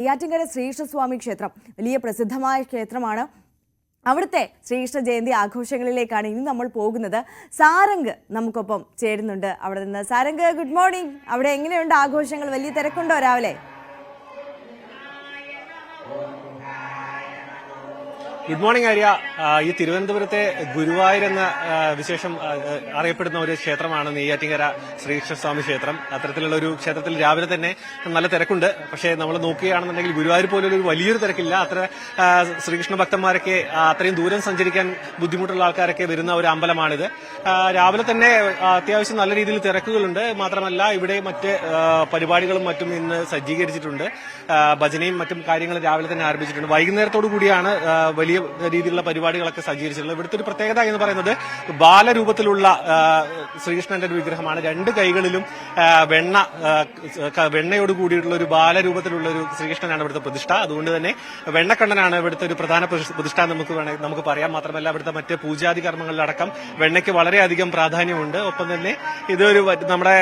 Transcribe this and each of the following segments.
നെയ്യാറ്റിൻകര ശ്രീകൃഷ്ണസ്വാമി ക്ഷേത്രം വലിയ പ്രസിദ്ധമായ ക്ഷേത്രമാണ്. അവിടുത്തെ ശ്രീകൃഷ്ണ ജയന്തി ആഘോഷങ്ങളിലേക്കാണ് ഇനി നമ്മൾ പോകുന്നത്. സാരംഗ് നമുക്കൊപ്പം ചേരുന്നുണ്ട് അവിടെ നിന്ന്. Sarang, good morning. അവിടെ എങ്ങനെയുണ്ട് ആഘോഷങ്ങൾ? വലിയ തിരക്കുണ്ടോ രാവിലെ? Good morning Arya. ഈ തിരുവനന്തപുരത്തെ ഗുരുവായൂർ എന്ന വിശേഷം അറിയപ്പെടുന്ന ഒരു ക്ഷേത്രമാണ് നെയ്യാറ്റിൻകര ശ്രീകൃഷ്ണസ്വാമി ക്ഷേത്രം. അത്തരത്തിലുള്ള ഒരു ക്ഷേത്രത്തിൽ രാവിലെ തന്നെ നല്ല തിരക്കുണ്ട്. പക്ഷേ നമ്മൾ നോക്കുകയാണെന്നുണ്ടെങ്കിൽ ഗുരുവായൂർ പോലൊരു വലിയൊരു തിരക്കില്ല. അത്ര ശ്രീകൃഷ്ണ ഭക്തന്മാരൊക്കെ അത്രയും ദൂരം സഞ്ചരിക്കാൻ ബുദ്ധിമുട്ടുള്ള ആൾക്കാരൊക്കെ വരുന്ന ഒരു അമ്പലമാണിത്. രാവിലെ തന്നെ അത്യാവശ്യം നല്ല രീതിയിൽ തിരക്കുകളുണ്ട്. മാത്രമല്ല ഇവിടെ മറ്റ് പരിപാടികളും മറ്റും ഇന്ന് സജ്ജീകരിച്ചിട്ടുണ്ട്. ഭജനയും മറ്റും കാര്യങ്ങളും രാവിലെ തന്നെ ആരംഭിച്ചിട്ടുണ്ട്. വൈകുന്നേരത്തോടു കൂടിയാണ് വലിയ രീതിയിലുള്ള പരിപാടികളൊക്കെ സജ്ജീകരിച്ചിട്ടുള്ളത്. ഇവിടുത്തെ ഒരു പ്രത്യേകത എന്ന് പറയുന്നത് ബാലരൂപത്തിലുള്ള ശ്രീകൃഷ്ണന്റെ ഒരു വിഗ്രഹമാണ്. രണ്ട് കൈകളിലും വെണ്ണയോട് കൂടിയിട്ടുള്ള ഒരു ബാലരൂപത്തിലുള്ള ഒരു ശ്രീകൃഷ്ണനാണ് ഇവിടുത്തെ പ്രതിഷ്ഠ. അതുകൊണ്ട് തന്നെ വെണ്ണക്കണ്ണനാണ് ഇവിടുത്തെ ഒരു പ്രധാന പ്രതിഷ്ഠ നമുക്ക് പറയാം. മാത്രമല്ല ഇവിടുത്തെ മറ്റ് പൂജാതി കർമ്മങ്ങളിലടക്കം വെണ്ണയ്ക്ക് വളരെയധികം പ്രാധാന്യമുണ്ട്. ഒപ്പം തന്നെ ഇതൊരു നമ്മുടെ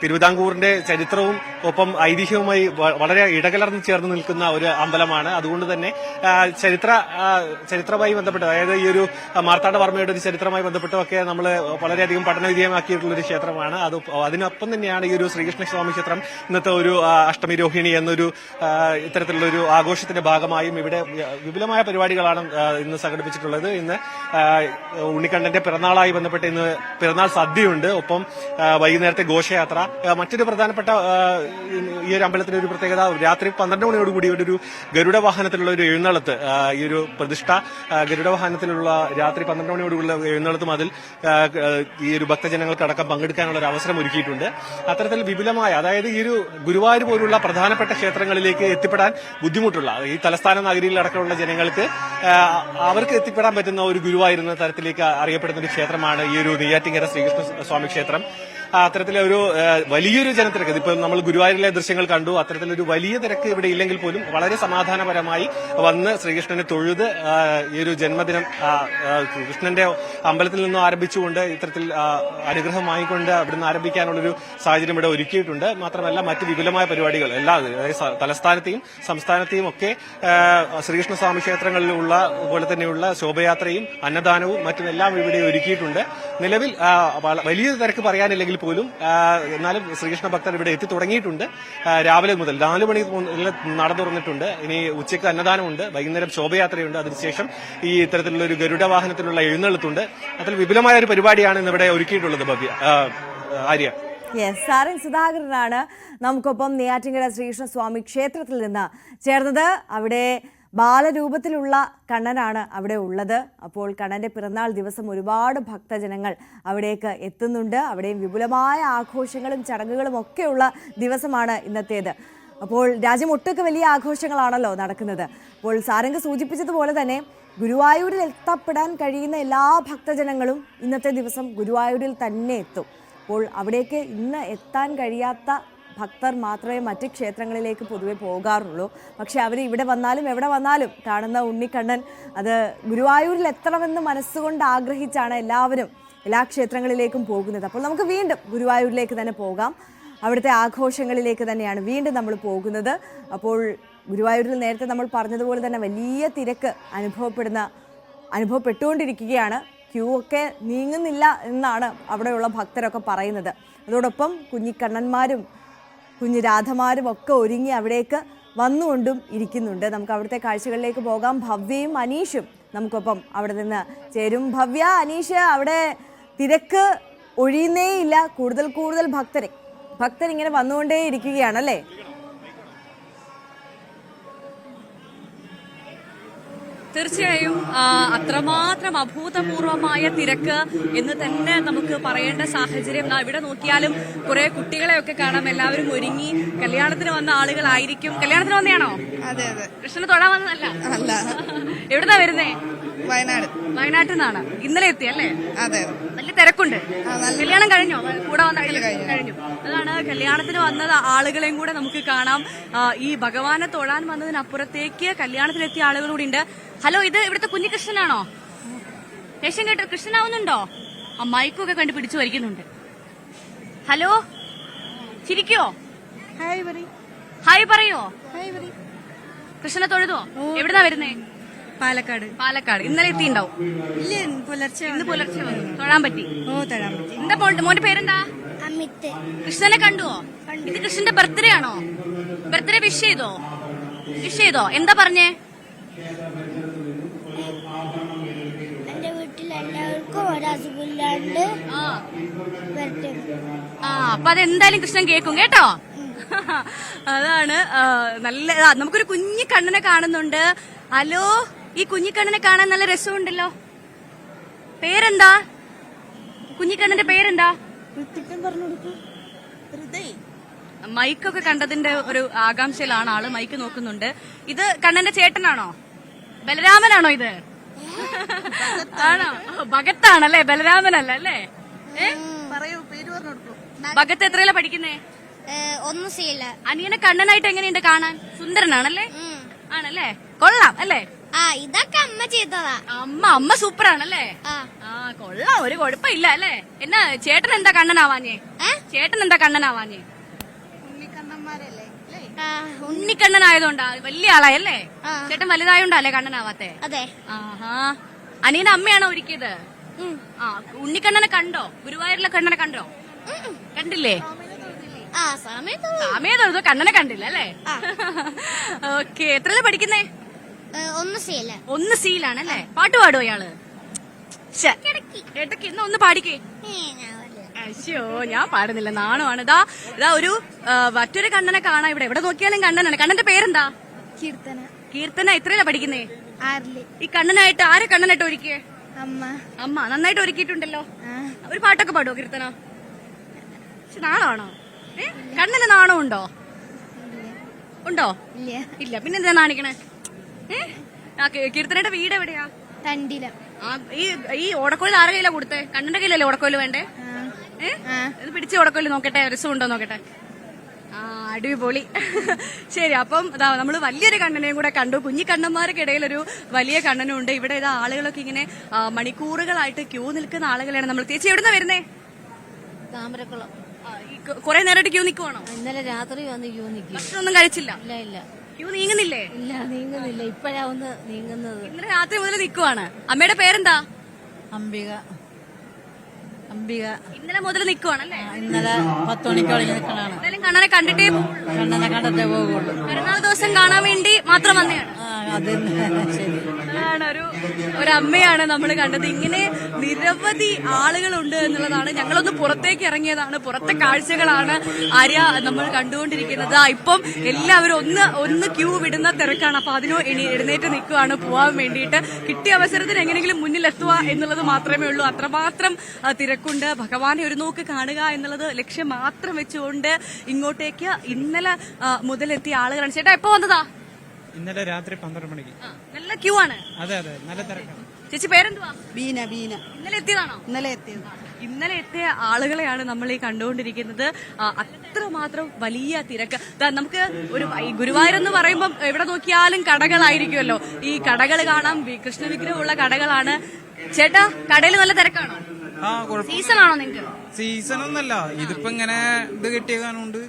തിരുവിതാംകൂറിന്റെ ചരിത്രവും ഒപ്പം ഐതിഹ്യവുമായി വളരെ ഇടകലർന്ന് ചേർന്ന് നിൽക്കുന്ന ഒരു അമ്പലമാണ്. അതുകൊണ്ട് തന്നെ ചരിത്രവുമായി ബന്ധപ്പെട്ട്, അതായത് ഈ ഒരു മാർത്താണ്ഡവർമ്മയുടെ ഒരു ചരിത്രവുമായി ബന്ധപ്പെട്ടൊക്കെ നമ്മൾ വളരെയധികം പഠനവിധേയമാക്കിയിട്ടുള്ള ഒരു ക്ഷേത്രമാണ്. അതിനൊപ്പം തന്നെയാണ് ഈ ഒരു ശ്രീകൃഷ്ണസ്വാമി ക്ഷേത്രം ഇന്നത്തെ ഒരു അഷ്ടമി രോഹിണി എന്നൊരു ഇത്തരത്തിലുള്ള ഒരു ആഘോഷത്തിന്റെ ഭാഗമായും ഇവിടെ വിപുലമായ പരിപാടികളാണ് ഇന്ന് സംഘടിപ്പിച്ചിട്ടുള്ളത്. ഇന്ന് ഉണ്ണിക്കണ്ണന്റെ പിറന്നാളായി ബന്ധപ്പെട്ട് ഇന്ന് പിറന്നാൾ സദ്യയുണ്ട്. ഒപ്പം വൈകുന്നേരത്തെ ഘോഷയാത്ര. മറ്റൊരു പ്രധാനപ്പെട്ട ഈ ഒരു അമ്പലത്തിന്റെ ഒരു പ്രത്യേകത, രാത്രി 12 മണിയോടുകൂടി ഒരു ഗരുഡ വാഹനത്തിലുള്ള ഒരു എഴുന്നള്ളത്ത്, ഈ ഒരു പ്രതിഷ്ഠ ഗരുഡ വാഹനത്തിലുള്ള രാത്രി 12 മണിയോടുള്ള എഴുന്നള്ളത്തും അതിൽ ഈ ഒരു ഭക്തജനങ്ങൾക്ക് അടക്കം പങ്കെടുക്കാനുള്ള ഒരു അവസരം ഒരുക്കിയിട്ടുണ്ട്. അത്തരത്തിൽ വിപുലമായ, അതായത് ഈ ഒരു ഗുരുവായൂർ പോലുള്ള പ്രധാനപ്പെട്ട ക്ഷേത്രങ്ങളിലേക്ക് എത്തിപ്പെടാൻ ബുദ്ധിമുട്ടുള്ള ഈ തലസ്ഥാന നഗരിയിലടക്കമുള്ള ജനങ്ങൾക്ക് അവർക്ക് എത്തിപ്പെടാൻ പറ്റുന്ന ഒരു ഗുരുവായൂർ എന്ന തരത്തിലേക്ക് അറിയപ്പെടുന്ന ഒരു ക്ഷേത്രമാണ് ഈ ഒരു നെയ്യാറ്റിൻകര ശ്രീകൃഷ്ണ സ്വാമി ക്ഷേത്രം. അത്തരത്തിലൊരു വലിയൊരു ജനത്തിരക്ക്, ഇതിപ്പോൾ നമ്മൾ ഗുരുവായൂരിലെ ദൃശ്യങ്ങൾ കണ്ടു. അത്തരത്തിലൊരു വലിയ തിരക്ക് ഇവിടെ ഇല്ലെങ്കിൽ പോലും വളരെ സമാധാനപരമായി വന്ന് ശ്രീകൃഷ്ണനെ തൊഴുത് ഈ ഒരു ജന്മദിനം കൃഷ്ണന്റെ അമ്പലത്തിൽ നിന്നും ആരംഭിച്ചുകൊണ്ട് ഇത്തരത്തിൽ അനുഗ്രഹം വാങ്ങിക്കൊണ്ട് അവിടുന്ന് ആരംഭിക്കാനുള്ളൊരു സാഹചര്യം ഇവിടെ ഒരുക്കിയിട്ടുണ്ട്. മാത്രമല്ല മറ്റ് വിപുലമായ പരിപാടികൾ തലസ്ഥാനത്തെയും സംസ്ഥാനത്തെയും ഒക്കെ ശ്രീകൃഷ്ണസ്വാമി ക്ഷേത്രങ്ങളിലുള്ള പോലെ തന്നെയുള്ള ശോഭയാത്രയും അന്നദാനവും മറ്റുമെല്ലാം ഇവിടെ ഒരുക്കിയിട്ടുണ്ട്. നിലവിൽ വലിയ തിരക്ക് പറയാനില്ലെങ്കിൽ പോലും എന്നാലും ശ്രീകൃഷ്ണ ഭക്തർ ഇവിടെ എത്തി തുടങ്ങിയിട്ടുണ്ട്. രാവിലെ മുതൽ 4 മണി നട തുറന്നിട്ടുണ്ട്. ഇനി ഉച്ചയ്ക്ക് അന്നദാനമുണ്ട്, വൈകുന്നേരം ശോഭയാത്രയുണ്ട്, അതിനുശേഷം ഈ ഇത്തരത്തിലുള്ള ഒരു ഗരുഡ വാഹനത്തിലുള്ള എഴുന്നള്ളത്തുണ്ട്. അതിൽ വിപുലമായ ഒരു പരിപാടിയാണ് ഇന്നിവിടെ ഒരുക്കിയിട്ടുള്ളത്. ഭവ്യ, ആര്യ. സാരംഗ് സുധാകരനാണ് നമുക്കൊപ്പം നെയ്യാറ്റിൻകര ശ്രീകൃഷ്ണസ്വാമി ക്ഷേത്രത്തിൽ നിന്ന് ചേർന്നത്. അവിടെ ബാലരൂപത്തിലുള്ള കണ്ണനാണ് അവിടെ ഉള്ളത്. അപ്പോൾ കണ്ണന്റെ പിറന്നാൾ ദിവസം ഒരുപാട് ഭക്തജനങ്ങൾ അവിടേക്ക് എത്തുന്നുണ്ട്. അവിടെയും വിപുലമായ ആഘോഷങ്ങളും ചടങ്ങുകളും ഒക്കെയുള്ള ദിവസമാണ് ഇന്നത്തേത്. അപ്പോൾ രാജ്യമൊട്ടൊക്കെ വലിയ ആഘോഷങ്ങളാണല്ലോ നടക്കുന്നത്. അപ്പോൾ സാരംഗ് സൂചിപ്പിച്ചതുപോലെ തന്നെ ഗുരുവായൂരിൽ എത്തപ്പെടാൻ കഴിയുന്ന എല്ലാ ഭക്തജനങ്ങളും ഇന്നത്തെ ദിവസം ഗുരുവായൂരിൽ തന്നെ എത്തും. അപ്പോൾ അവിടേക്ക് ഇന്ന് എത്താൻ കഴിയാത്ത ഭക്തർ മാത്രമേ മറ്റ് ക്ഷേത്രങ്ങളിലേക്ക് പൊതുവെ പോകാറുള്ളൂ. പക്ഷെ അവർ ഇവിടെ വന്നാലും എവിടെ വന്നാലും കാണുന്ന ഉണ്ണിക്കണ്ണൻ അത് ഗുരുവായൂരിൽ എത്തണമെന്ന് മനസ്സുകൊണ്ട് ആഗ്രഹിച്ചാണ് എല്ലാവരും എല്ലാ ക്ഷേത്രങ്ങളിലേക്കും പോകുന്നത്. അപ്പോൾ നമുക്ക് വീണ്ടും ഗുരുവായൂരിലേക്ക് തന്നെ പോകാം. അവിടുത്തെ ആഘോഷങ്ങളിലേക്ക് തന്നെയാണ് വീണ്ടും നമ്മൾ പോകുന്നത്. അപ്പോൾ ഗുരുവായൂരിൽ നേരത്തെ നമ്മൾ പറഞ്ഞതുപോലെ തന്നെ വലിയ തിരക്ക് അനുഭവപ്പെട്ടുകൊണ്ടിരിക്കുകയാണ്. ക്യൂ ഒക്കെ നീങ്ങുന്നില്ല എന്നാണ് അവിടെയുള്ള ഭക്തരൊക്കെ പറയുന്നത്. അതോടൊപ്പം കുഞ്ഞിക്കണ്ണന്മാരും കുഞ്ഞു രാധമാരും ഒക്കെ ഒരുങ്ങി അവിടേക്ക് വന്നുകൊണ്ടും ഇരിക്കുന്നുണ്ട്. നമുക്ക് അവിടുത്തെ കാഴ്ചകളിലേക്ക് പോകാം. ഭവ്യയും അനീഷും നമുക്കൊപ്പം അവിടെ നിന്ന് ചേരും. ഭവ്യ, അനീഷ്, അവിടെ തിരക്ക് ഒഴിയുന്നേയില്ല. കൂടുതൽ ഭക്തരിങ്ങനെ വന്നുകൊണ്ടേ ഇരിക്കുകയാണല്ലേ? തീർച്ചയായും അത്രമാത്രം അഭൂതപൂർവമായ തിരക്ക് എന്ന് തന്നെ നമുക്ക് പറയേണ്ട സാഹചര്യം. ഇവിടെ നോക്കിയാലും കുറെ കുട്ടികളെയൊക്കെ കാണാം. എല്ലാവരും ഒരുങ്ങി കല്യാണത്തിന് വന്ന ആളുകളായിരിക്കും. കല്യാണത്തിന് വന്നെയാണോ? അതെ അതെ. കൃഷ്ണന് തൊഴാൻ വന്നതല്ല? അല്ല. എവിടുന്നാ വരുന്നേ? വയനാട്ടിൽ നിന്നാണ്. ഇന്നലെ എത്തിയല്ലേ? അതെ. വലിയ തിരക്കുണ്ട്. കല്യാണം കഴിഞ്ഞോ? കൂടെ വന്ന കഴിഞ്ഞു. അതാണ്, കല്യാണത്തിന് വന്ന ആളുകളെയും കൂടെ നമുക്ക് കാണാം. ഈ ഭഗവാനെ തൊഴാൻ വന്നതിനപ്പുറത്തേക്ക് കല്യാണത്തിനെത്തിയ ആളുകൾ കൂടി ഉണ്ട്. ഹലോ, ഇത് ഇവിടുത്തെ കുഞ്ഞികൃഷ്ണനാണോ? വേഷം കേട്ടോ കൃഷ്ണനാവുന്നുണ്ടോ? ആ മൈക്കൊക്കെ കണ്ട് പിടിച്ചു വരിക്കുന്നുണ്ട്. ഹലോ, ചിരിക്കോ? ഹായ് പറയോ? കൃഷ്ണനെ തൊഴുതോ? എവിടുന്നാ വരുന്നേ? പാലക്കാട്. പാലക്കാട്. ഇന്നലെ എത്തിണ്ടാവും. ഇല്ല, പുലർച്ചെ ഇന്ന് പുലർച്ചെ വന്നു. തൊഴാൻ പറ്റി? തൊഴാൻ പറ്റി. എന്താ മോന്റെ പേരെന്താ? അമിത്. കൃഷ്ണനെ കണ്ടുവോ? ഇത് കൃഷ്ണന്റെ ബർത്ത്ഡേ ആണോ? ബർത്ത്ഡേ വിഷ് ചെയ്തോ? എന്താ പറഞ്ഞേ? എന്റെ വീട്ടിൽ എല്ലാവർക്കും ഒരസുഖമില്ലാണ്ട് ആ വരട്ടെ. അപ്പൊ അതെന്തായാലും കൃഷ്ണൻ കേൾക്കും കേട്ടോ. അതാണ് നല്ല. നമുക്കൊരു കുഞ്ഞി കണ്ണനെ കാണുന്നുണ്ട്. ഹലോ, ഈ കുഞ്ഞിക്കണ്ണനെ കാണാൻ നല്ല രസമുണ്ടല്ലോ. പേരെന്താ? കുഞ്ഞിക്കണ്ണന്റെ പേരെന്താ? മൈക്കൊക്കെ കണ്ടതിന്റെ ഒരു ആകാംക്ഷയിലാണ് ആള്. മൈക്ക് നോക്കുന്നുണ്ട്. ഇത് കണ്ണന്റെ ചേട്ടനാണോ? ബലരാമനാണോ ഇത്? ആണോ? ഭഗത്താണല്ലേ, ബലരാമനല്ല അല്ലേ? പറയൂ, പേര് പറഞ്ഞു കൊടുക്കൂ. ഭഗത്ത് എത്രയിലാ പഠിക്കുന്നേ? ഒന്നും ചെയ്യില്ല. അനിയനെ കണ്ണനായിട്ട് എങ്ങനെയുണ്ട് കാണാൻ? സുന്ദരനാണല്ലേ? ആണല്ലേ? കൊള്ളാം അല്ലേ? ഇതൊക്കെ അമ്മ ചെയ്തതാ. അമ്മ സൂപ്പറാണല്ലേ? കൊള്ളാം, ഒരു കുഴപ്പമില്ല അല്ലേ? എന്നാ ചേട്ടൻ എന്താ കണ്ണനാവാഞ്ഞേ? ഉണ്ണിക്കണ്ണന്മാരല്ലേ? ഉണ്ണിക്കണ്ണനായതുകൊണ്ടാ? വലിയ ആളായല്ലേ? ചേട്ടൻ വലുതായോണ്ടല്ലേ കണ്ണനാവാത്തെ? അതെ. ആഹാ. അനിയന്റെ അമ്മയാണോ ഒരുക്കിയത്? ഉണ്ണിക്കണ്ണനെ കണ്ടോ? ഗുരുവായൂരിലെ കണ്ണനെ കണ്ടോ? കണ്ടില്ലേ? സമയത്തോ കണ്ണനെ കണ്ടില്ല അല്ലേ? ഓക്കെ. എത്രയിലാ പഠിക്കുന്നേ? ഒന്ന് സീലാണല്ലേ? പാട്ട് പാടുവോ ഇയാള്? ഇടയ്ക്ക് ഇന്ന് ഒന്ന് പാടിക്കേ. അയ്യോ, ഞാൻ പാടുന്നില്ല, നാണമാണ്. ഇതാ ഒരു മറ്റൊരു കണ്ണനെ കാണാം ഇവിടെ. എവിടെ നോക്കിയാലും കണ്ണനാണ്. കണ്ണന്റെ പേരെന്താ? കീർത്തന. എത്രയിലാ പഠിക്കുന്നേ? 6. ഈ കണ്ണനായിട്ട് ആരെ കണ്ണനായിട്ട് ഒരുക്കിയേ? അമ്മ നന്നായിട്ട് ഒരുക്കിയിട്ടുണ്ടല്ലോ. ഒരു പാട്ടൊക്കെ പാടുവോ കീർത്തന? നാണമാണോ? കണ്ണന് നാണം ഉണ്ടോ? ഇല്ല. പിന്നെന്താ നാണിക്കണേ? കീർത്തനയുടെ വീട് എവിടെയാ? തണ്ടിലം. ഈ ഓടക്കോല് ആരുടെ കയ്യിലാ കൊടുത്തേ? കണ്ണന്റെ കയ്യിലല്ലേ ഓടക്കോല് വേണ്ടേ? ഇത് പിടിച്ച ഓടക്കോല് നോക്കട്ടെ, രസമുണ്ടോ നോക്കട്ടെ. അടിപൊളി. ശരി, അപ്പം നമ്മള് വലിയൊരു കണ്ണനെയും കൂടെ കണ്ടു. കുഞ്ഞിക്കണ്ണന്മാർക്കിടയിൽ ഒരു വലിയ കണ്ണനും ഉണ്ട്. ഇവിടെ ആളുകളൊക്കെ ഇങ്ങനെ മണിക്കൂറുകളായിട്ട് ക്യൂ നിൽക്കുന്ന ആളുകളാണ് നമ്മൾ. ചേച്ചി എവിടുന്നാ വരുന്നേ? താമരക്കുളം. കുറെ നേരമായിട്ട് ക്യൂ നിൽക്കുവാണോ? ഇന്നലെ രാത്രി വന്ന് ക്യൂ നിൽക്കും. ഭക്ഷണമൊന്നും കഴിച്ചില്ല? ഇല്ല. ക്യൂ നീങ്ങുന്നില്ലേ? ഇല്ല, നീങ്ങുന്നില്ല. ഇപ്പഴാ ഒന്ന് നീങ്ങുന്നത്. ഇന്നലെ രാത്രി മുതൽ നിൽക്കുവാണ്. അമ്മയുടെ പേരെന്താ? അംബിക. ഇന്നലെ മുതൽ നിൽക്കുവാണല്ലേ? ഇന്നലെ 10 മണിക്കോളം നിൽക്കണാണ്. എന്തായാലും കണ്ണനെ കണ്ടിട്ടേ പോകുള്ളൂ. പെരുന്നാൾ ദിവസം കാണാൻ വേണ്ടി മാത്രം വന്നതാണ്. ശരി. അതാണ് ഒരു അമ്മയാണ് നമ്മൾ കണ്ടത്. ഇങ്ങനെ നിരവധി ആളുകളുണ്ട് എന്നുള്ളതാണ്. ഞങ്ങളൊന്ന് പുറത്തേക്ക് ഇറങ്ങിയതാണ്. പുറത്തെ കാഴ്ചകളാണ് ആര്യ നമ്മൾ കണ്ടുകൊണ്ടിരിക്കുന്നത്. ഇപ്പം എല്ലാവരും ഒന്ന് ക്യൂ വിടുന്ന തിരക്കാണ്. അപ്പൊ അതിനോ എഴുന്നേറ്റ് നിൽക്കുകയാണ് പോവാൻ വേണ്ടിയിട്ട്. കിട്ടിയ അവസരത്തിന് എങ്ങനെയെങ്കിലും മുന്നിലെത്തുക എന്നുള്ളത് മാത്രമേ ഉള്ളൂ. അത്രമാത്രം തിരക്കുണ്ട്. ഭഗവാനെ ഒരു നോക്ക് കാണുക എന്നുള്ളത് ലക്ഷ്യം മാത്രം വെച്ചുകൊണ്ട് ഇങ്ങോട്ടേക്ക് ഇന്നലെ മുതലെത്തിയ ആളുകളാണ്. ചേട്ടാ എപ്പോ വന്നതാ? ഇന്നലെ രാത്രി 12 മണിക്ക്. നല്ല ക്യൂ ആണ്. അതെ, നല്ല തിരക്കാണ്. ചേച്ചി പേരെന്തുവാ? ബീന. ഇന്നലെ എത്തിയതാണോ? ഇന്നലെ എത്തിയ ആളുകളെയാണ് നമ്മൾ ഈ കണ്ടുകൊണ്ടിരിക്കുന്നത്. അത്രമാത്രം വലിയ തിരക്ക്. നമുക്ക് ഒരു ഗുരുവായൂരെന്ന് പറയുമ്പോൾ എവിടെ നോക്കിയാലും കടകളായിരിക്കുമല്ലോ. ഈ കടകൾ കാണാം. കൃഷ്ണ വിഗ്രഹമുള്ള കടകളാണ്. ചേട്ടാ, കടയിൽ നല്ല തിരക്കാണോ? സീസൺ ആണോ നിങ്ങൾക്ക്? സീസൺ ഒന്നല്ല, ഇതിപ്പോ ഇങ്ങനെ ഇത് കിട്ടിയ കാണുണ്ട്.